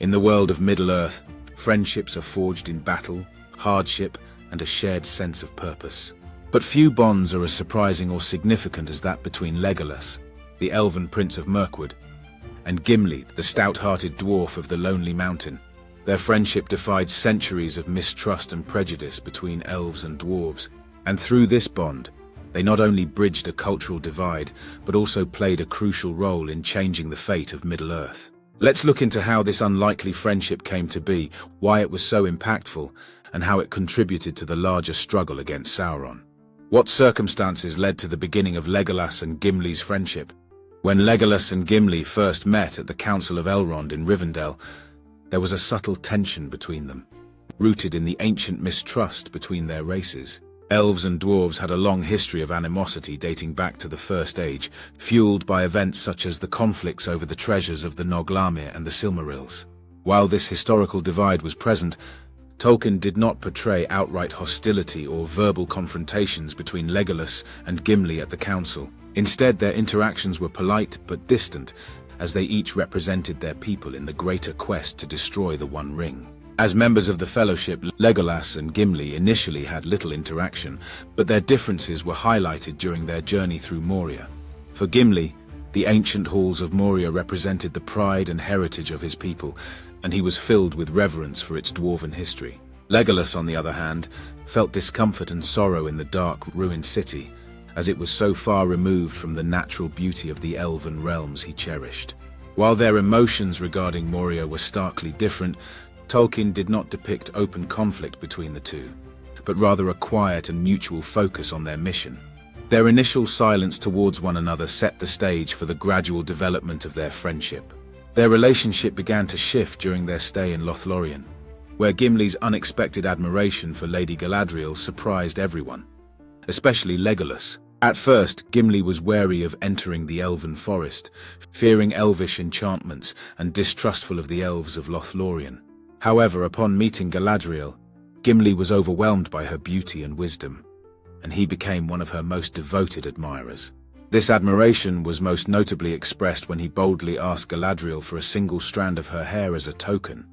In the world of Middle-earth, friendships are forged in battle, hardship, and a shared sense of purpose. But few bonds are as surprising or significant as that between Legolas, the elven prince of Mirkwood, and Gimli, the stout-hearted dwarf of the Lonely Mountain. Their friendship defied centuries of mistrust and prejudice between elves and dwarves, and through this bond, they not only bridged a cultural divide, but also played a crucial role in changing the fate of Middle-earth. Let's look into how this unlikely friendship came to be, why it was so impactful, and how it contributed to the larger struggle against Sauron. What circumstances led to the beginning of Legolas and Gimli's friendship? When Legolas and Gimli first met at the Council of Elrond in Rivendell, there was a subtle tension between them, rooted in the ancient mistrust between their races. Elves and dwarves had a long history of animosity dating back to the First Age, fueled by events such as the conflicts over the treasures of the Noglamir and the Silmarils. While this historical divide was present, Tolkien did not portray outright hostility or verbal confrontations between Legolas and Gimli at the council. Instead, their interactions were polite but distant, as they each represented their people in the greater quest to destroy the One Ring. As members of the Fellowship, Legolas and Gimli initially had little interaction, but their differences were highlighted during their journey through Moria. For Gimli, the ancient halls of Moria represented the pride and heritage of his people, and he was filled with reverence for its dwarven history. Legolas, on the other hand, felt discomfort and sorrow in the dark, ruined city, as it was so far removed from the natural beauty of the elven realms he cherished. While their emotions regarding Moria were starkly different, Tolkien did not depict open conflict between the two, but rather a quiet and mutual focus on their mission. Their initial silence towards one another set the stage for the gradual development of their friendship. Their relationship began to shift during their stay in Lothlorien, where Gimli's unexpected admiration for Lady Galadriel surprised everyone, especially Legolas. At first, Gimli was wary of entering the elven forest, fearing elvish enchantments and distrustful of the elves of Lothlorien. However, upon meeting Galadriel, Gimli was overwhelmed by her beauty and wisdom, and he became one of her most devoted admirers. This admiration was most notably expressed when he boldly asked Galadriel for a single strand of her hair as a token,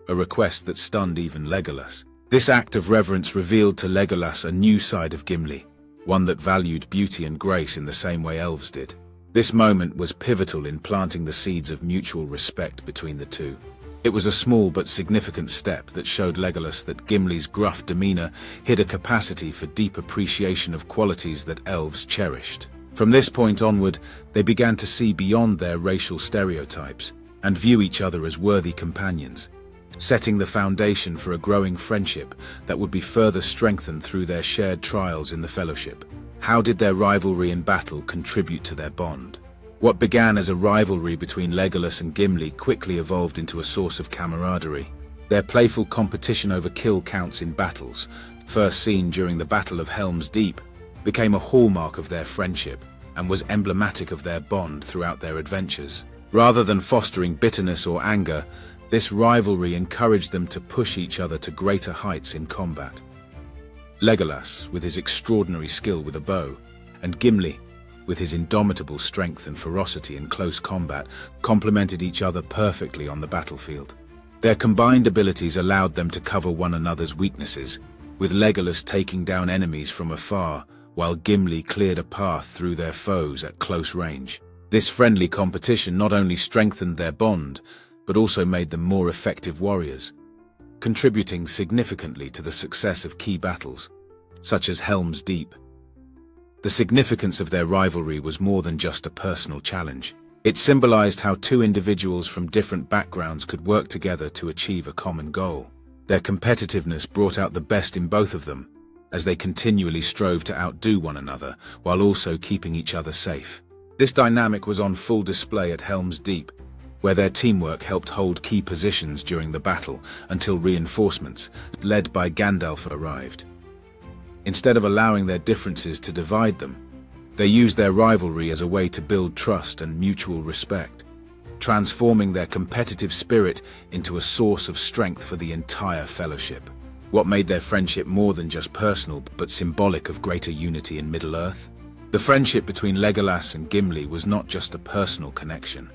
a request that stunned even Legolas. This act of reverence revealed to Legolas a new side of Gimli, one that valued beauty and grace in the same way elves did. This moment was pivotal in planting the seeds of mutual respect between the two. It was a small but significant step that showed Legolas that Gimli's gruff demeanor hid a capacity for deep appreciation of qualities that elves cherished. From this point onward, they began to see beyond their racial stereotypes and view each other as worthy companions, setting the foundation for a growing friendship that would be further strengthened through their shared trials in the Fellowship. How did their rivalry in battle contribute to their bond? What began as a rivalry between Legolas and Gimli quickly evolved into a source of camaraderie. Their playful competition over kill counts in battles, first seen during the Battle of Helm's Deep, became a hallmark of their friendship and was emblematic of their bond throughout their adventures. Rather than fostering bitterness or anger, this rivalry encouraged them to push each other to greater heights in combat. Legolas, with his extraordinary skill with a bow, and Gimli, with his indomitable strength and ferocity in close combat, complemented each other perfectly on the battlefield. Their combined abilities allowed them to cover one another's weaknesses, with Legolas taking down enemies from afar, while Gimli cleared a path through their foes at close range. This friendly competition not only strengthened their bond, but also made them more effective warriors, contributing significantly to the success of key battles, such as Helm's Deep. The significance of their rivalry was more than just a personal challenge. It symbolized how two individuals from different backgrounds could work together to achieve a common goal. Their competitiveness brought out the best in both of them, as they continually strove to outdo one another, while also keeping each other safe. This dynamic was on full display at Helm's Deep, where their teamwork helped hold key positions during the battle until reinforcements, led by Gandalf, arrived. Instead of allowing their differences to divide them, they used their rivalry as a way to build trust and mutual respect, transforming their competitive spirit into a source of strength for the entire Fellowship. What made their friendship more than just personal but symbolic of greater unity in Middle-earth? The friendship between Legolas and Gimli was not just a personal connection.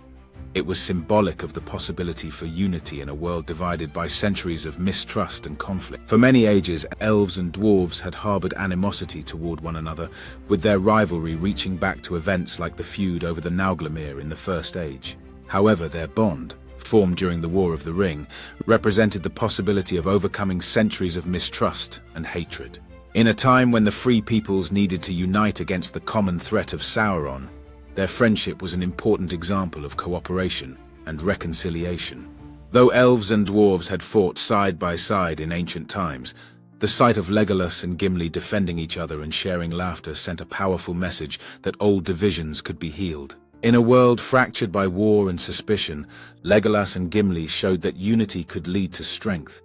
It was symbolic of the possibility for unity in a world divided by centuries of mistrust and conflict. For many ages, elves and dwarves had harbored animosity toward one another, with their rivalry reaching back to events like the feud over the Nauglamir in the First Age. However, their bond, formed during the War of the Ring, represented the possibility of overcoming centuries of mistrust and hatred. In a time when the Free Peoples needed to unite against the common threat of Sauron, their friendship was an important example of cooperation and reconciliation. Though elves and dwarves had fought side by side in ancient times, the sight of Legolas and Gimli defending each other and sharing laughter sent a powerful message that old divisions could be healed. In a world fractured by war and suspicion, Legolas and Gimli showed that unity could lead to strength,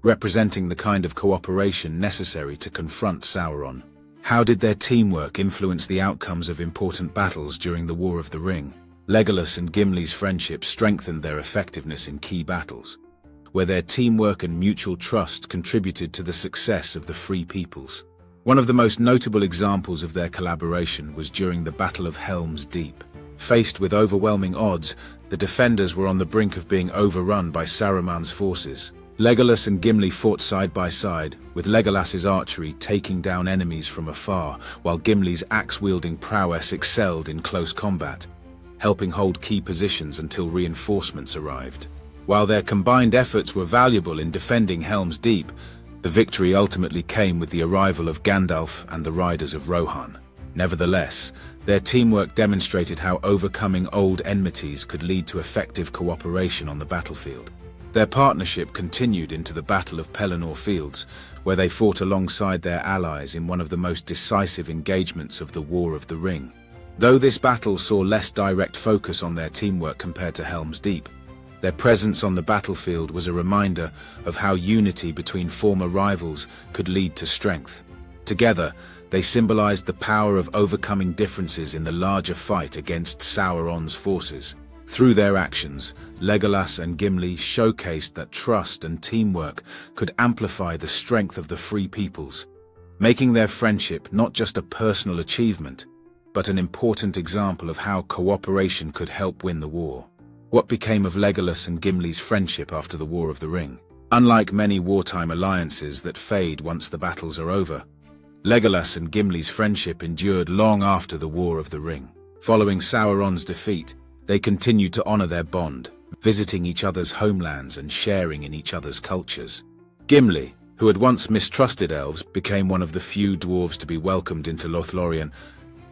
representing the kind of cooperation necessary to confront Sauron. How did their teamwork influence the outcomes of important battles during the War of the Ring? Legolas and Gimli's friendship strengthened their effectiveness in key battles, where their teamwork and mutual trust contributed to the success of the Free Peoples. One of the most notable examples of their collaboration was during the Battle of Helm's Deep. Faced with overwhelming odds, the defenders were on the brink of being overrun by Saruman's forces. Legolas and Gimli fought side by side, with Legolas's archery taking down enemies from afar, while Gimli's axe-wielding prowess excelled in close combat, helping hold key positions until reinforcements arrived. While their combined efforts were valuable in defending Helm's Deep, the victory ultimately came with the arrival of Gandalf and the Riders of Rohan. Nevertheless, their teamwork demonstrated how overcoming old enmities could lead to effective cooperation on the battlefield. Their partnership continued into the Battle of Pelennor Fields, where they fought alongside their allies in one of the most decisive engagements of the War of the Ring. Though this battle saw less direct focus on their teamwork compared to Helm's Deep, their presence on the battlefield was a reminder of how unity between former rivals could lead to strength. Together, they symbolized the power of overcoming differences in the larger fight against Sauron's forces. Through their actions, Legolas and Gimli showcased that trust and teamwork could amplify the strength of the Free Peoples, making their friendship not just a personal achievement, but an important example of how cooperation could help win the war. What became of Legolas and Gimli's friendship after the War of the Ring? Unlike many wartime alliances that fade once the battles are over, Legolas and Gimli's friendship endured long after the War of the Ring. Following Sauron's defeat, they continued to honor their bond, visiting each other's homelands and sharing in each other's cultures. Gimli, who had once mistrusted elves, became one of the few dwarves to be welcomed into Lothlorien,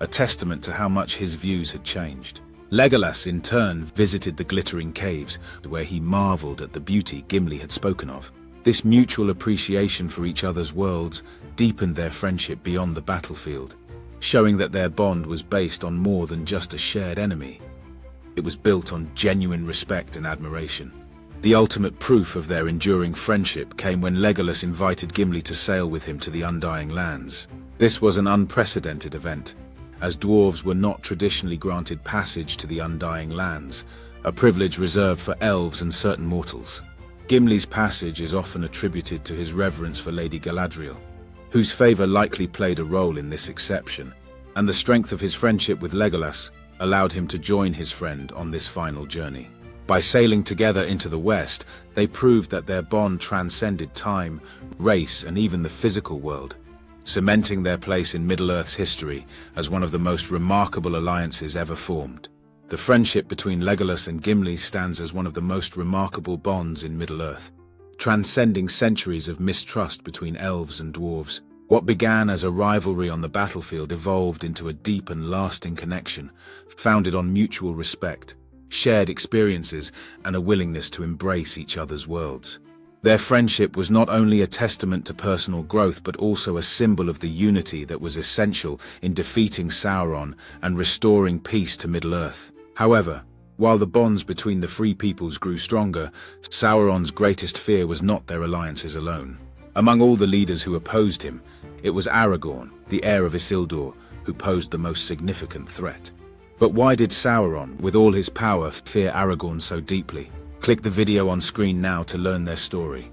a testament to how much his views had changed. Legolas, in turn, visited the Glittering Caves, where he marveled at the beauty Gimli had spoken of. This mutual appreciation for each other's worlds deepened their friendship beyond the battlefield, showing that their bond was based on more than just a shared enemy. It was built on genuine respect and admiration. The ultimate proof of their enduring friendship came when Legolas invited Gimli to sail with him to the Undying Lands. This was an unprecedented event, as dwarves were not traditionally granted passage to the Undying Lands, a privilege reserved for elves and certain mortals. Gimli's passage is often attributed to his reverence for Lady Galadriel, whose favor likely played a role in this exception, and the strength of his friendship with Legolas allowed him to join his friend on this final journey. By sailing together into the West, they proved that their bond transcended time, race, and even the physical world, cementing their place in Middle-earth's history as one of the most remarkable alliances ever formed. The friendship between Legolas and Gimli stands as one of the most remarkable bonds in Middle-earth, transcending centuries of mistrust between elves and dwarves. What began as a rivalry on the battlefield evolved into a deep and lasting connection, founded on mutual respect, shared experiences, and a willingness to embrace each other's worlds. Their friendship was not only a testament to personal growth but also a symbol of the unity that was essential in defeating Sauron and restoring peace to Middle-earth. However, while the bonds between the Free Peoples grew stronger, Sauron's greatest fear was not their alliances alone. Among all the leaders who opposed him, it was Aragorn, the heir of Isildur, who posed the most significant threat. But why did Sauron, with all his power, fear Aragorn so deeply? Click the video on screen now to learn their story.